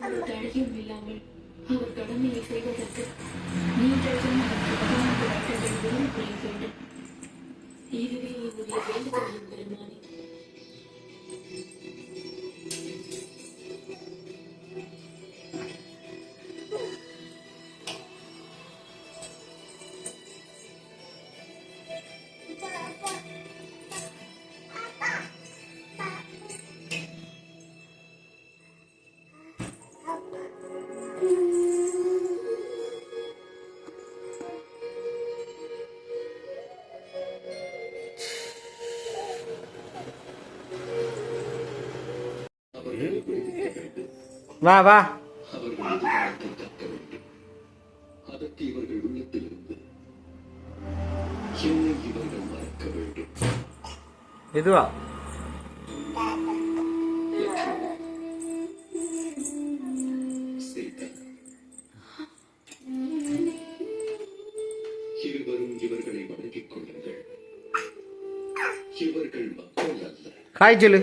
தடையும் இல்லாமல் அவர் கடமையை செய்வதற்கு நீங்கள் புரிய வேண்டும். இதுவே என்னுடைய வேண்டுதலின் பெருமானே. வா வா. அதற்கு இவர்கள் உள்ளத்திலிருந்து என்னை இவர்கள் மறக்க வேண்டும். எதுவா இருவரும் இவர்களை வணங்கிக் கொள்ளுங்கள். இவர்கள் மக்கள் அல்ல. காய்ச்சல்